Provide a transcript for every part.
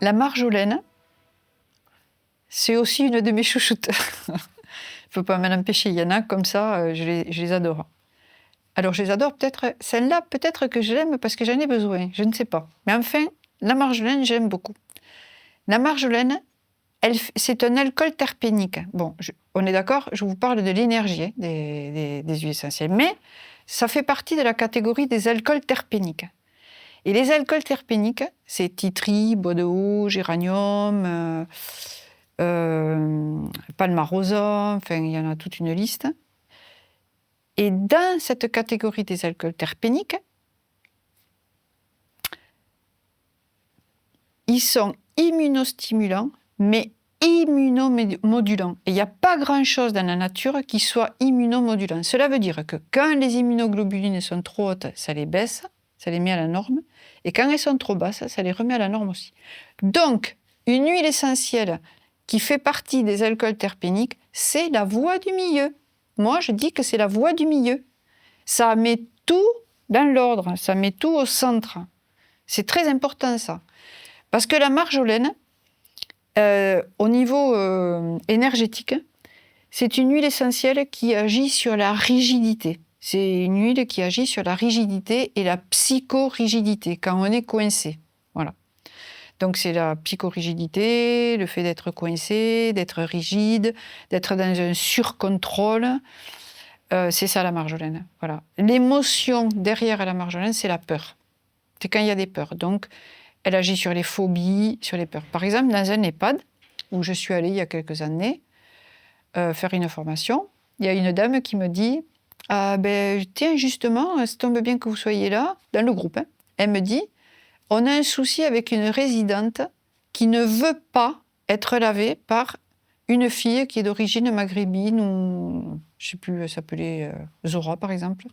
La marjolaine, c'est aussi une de mes chouchoutes. Je ne peux pas m'en empêcher. Il y en a comme ça, je les adore. Alors, je les adore peut-être... Celle-là, peut-être que je l'aime parce que j'en ai besoin. Je ne sais pas. Mais enfin, la marjolaine, j'aime beaucoup. La marjolaine, c'est un alcool terpénique. Bon, on est d'accord, je vous parle de l'énergie des huiles essentielles. Mais ça fait partie de la catégorie des alcools terpéniques. Et les alcools terpéniques, c'est titri, bois de haut, géranium, palmarosa, enfin, il y en a toute une liste. Et dans cette catégorie des alcools terpéniques, ils sont immunostimulants, mais immunomodulants. Et il n'y a pas grand-chose dans la nature qui soit immunomodulant. Cela veut dire que quand les immunoglobulines sont trop hautes, ça les baisse, ça les met à la norme. Et quand elles sont trop basses, ça les remet à la norme aussi. Donc, une huile essentielle qui fait partie des alcools terpéniques, c'est la voie du milieu. Moi, je dis que c'est la voie du milieu. Ça met tout dans l'ordre, ça met tout au centre. C'est très important, ça. Parce que la marjolaine, au niveau énergétique, c'est une huile essentielle qui agit sur la rigidité. C'est une huile qui agit sur la rigidité et la psychorigidité, quand on est coincé. Voilà. Donc c'est la psychorigidité, le fait d'être coincé, d'être rigide, d'être dans un surcontrôle. C'est ça la marjolaine. Voilà. L'émotion derrière la marjolaine, c'est la peur. C'est quand il y a des peurs. Donc, elle agit sur les phobies, sur les peurs. Par exemple, dans un EHPAD, où je suis allée il y a quelques années faire une formation, il y a une dame qui me dit « Ah ben, tiens, justement, ça tombe bien que vous soyez là, dans le groupe. Hein. » Elle me dit « On a un souci avec une résidente qui ne veut pas être lavée par une fille qui est d'origine maghrébine ou, je ne sais plus, elle s'appelait Zora, par exemple.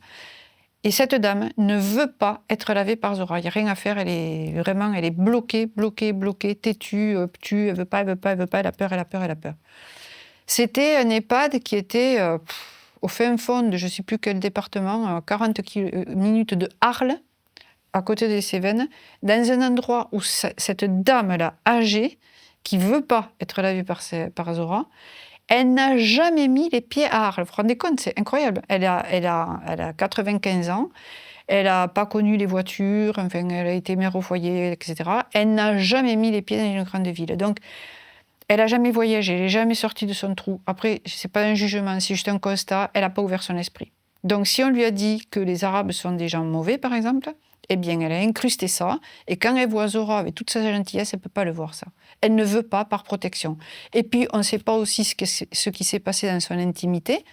Et cette dame ne veut pas être lavée par Zora. Il n'y a rien à faire. Elle est bloquée, têtue, obtue. Elle veut pas, elle a peur. C'était un EHPAD qui était au fin fond de je ne sais plus quel département, à 40 minutes de Arles, à côté des Cévennes, dans un endroit où cette dame-là, âgée, qui ne veut pas être lavée par Zora, elle n'a jamais mis les pieds à Arles. Vous vous rendez compte, c'est incroyable. Elle a 95 ans, elle n'a pas connu les voitures, enfin, elle a été mère au foyer, etc. Elle n'a jamais mis les pieds dans une grande ville. Donc, elle n'a jamais voyagé, elle n'est jamais sortie de son trou. Après, ce n'est pas un jugement, c'est juste un constat, elle n'a pas ouvert son esprit. Donc, si on lui a dit que les Arabes sont des gens mauvais, par exemple, eh bien, elle a incrusté ça. Et quand elle voit Zora avec toute sa gentillesse, elle ne peut pas le voir, ça. Elle ne veut pas par protection. Et puis, on ne sait pas aussi ce qui s'est passé dans son intimité,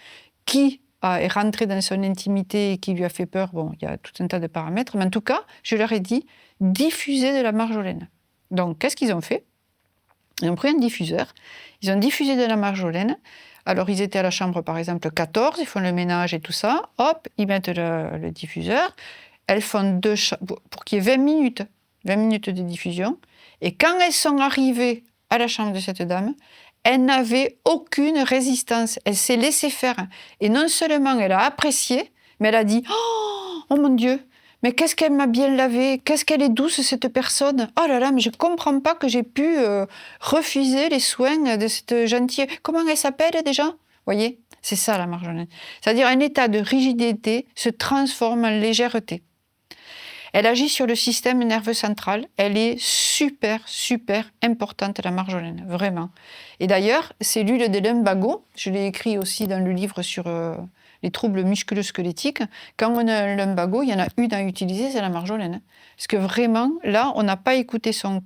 qui est rentré dans son intimité et qui lui a fait peur. Bon, il y a tout un tas de paramètres. Mais en tout cas, je leur ai dit, diffusez de la marjolaine. Donc, qu'est-ce qu'ils ont fait ? Ils ont pris un diffuseur, ils ont diffusé de la marjolaine. Alors, ils étaient à la chambre, par exemple, 14, ils font le ménage et tout ça. Hop, ils mettent le diffuseur. Elles font pour qu'il y ait 20 minutes de diffusion. Et quand elles sont arrivées à la chambre de cette dame, elle n'avait aucune résistance. Elle s'est laissée faire. Et non seulement elle a apprécié, mais elle a dit « Oh mon Dieu !» Mais qu'est-ce qu'elle m'a bien lavée, qu'est-ce qu'elle est douce cette personne. Oh là là, mais je ne comprends pas que j'ai pu refuser les soins de cette gentille... Comment elle s'appelle déjà ? Vous voyez, c'est ça la marjolaine. C'est-à-dire un état de rigidité se transforme en légèreté. Elle agit sur le système nerveux central. Elle est super importante, la marjolaine, vraiment. Et d'ailleurs, c'est l'huile de lumbago. Je l'ai écrit aussi dans le livre sur... les troubles musculo-squelettiques, quand on a un lumbago, il y en a une à utiliser, c'est la marjolaine. Parce que vraiment, là, on n'a pas écouté son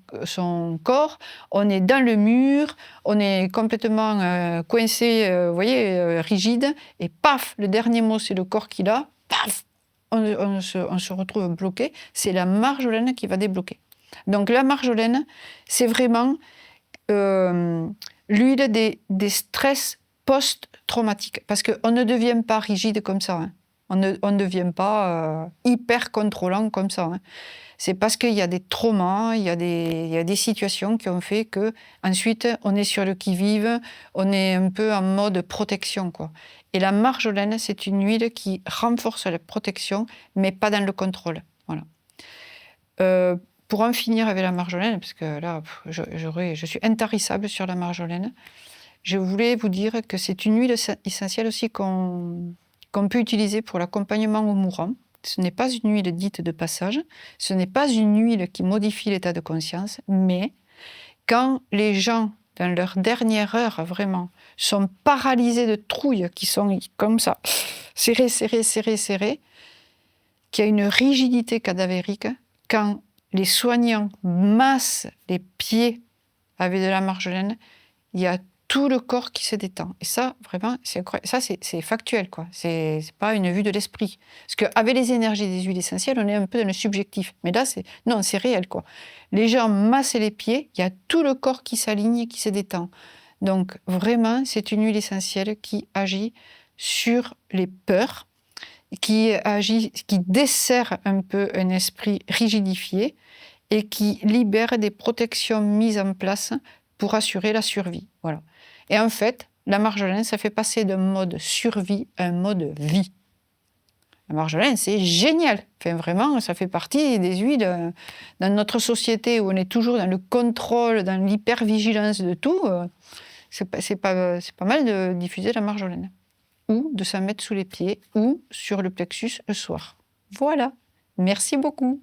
corps, on est dans le mur, on est complètement coincé, vous voyez, rigide, et paf, le dernier mot, c'est le corps qui l'a, paf, on se retrouve bloqué. C'est la marjolaine qui va débloquer. Donc la marjolaine, c'est vraiment l'huile des stress post-traumatique, parce qu'on ne devient pas rigide comme ça. Hein. On ne devient pas hyper contrôlant comme ça. Hein. C'est parce qu'il y a des traumas, il y a des situations qui ont fait que ensuite on est sur le qui-vive, on est un peu en mode protection, quoi. Et la marjolaine, c'est une huile qui renforce la protection, mais pas dans le contrôle. Voilà. pour en finir avec la marjolaine, parce que là, je suis intarissable sur la marjolaine, je voulais vous dire que c'est une huile essentielle aussi qu'on peut utiliser pour l'accompagnement au mourant. Ce n'est pas une huile dite de passage, ce n'est pas une huile qui modifie l'état de conscience, mais quand les gens, dans leur dernière heure, vraiment, sont paralysés de trouille, qui sont comme ça, serrés, qu'il y a une rigidité cadavérique, quand les soignants massent les pieds avec de la marjolaine, il y a tout le corps qui se détend. Et ça, vraiment, c'est incroyable. Ça, c'est factuel, quoi. C'est pas une vue de l'esprit. Parce qu'avec les énergies des huiles essentielles, on est un peu dans le subjectif. Mais là, c'est réel, quoi. Les gens massent les pieds, il y a tout le corps qui s'aligne et qui se détend. Donc, vraiment, c'est une huile essentielle qui agit sur les peurs, qui dessert un peu un esprit rigidifié et qui libère des protections mises en place pour assurer la survie. Voilà. Et en fait, la marjolaine, ça fait passer d'un mode survie à un mode vie. La marjolaine, c'est génial. Enfin, vraiment, ça fait partie des huiles dans notre société où on est toujours dans le contrôle, dans l'hypervigilance de tout. C'est pas mal de diffuser la marjolaine. Ou de s'en mettre sous les pieds ou sur le plexus le soir. Voilà. Merci beaucoup.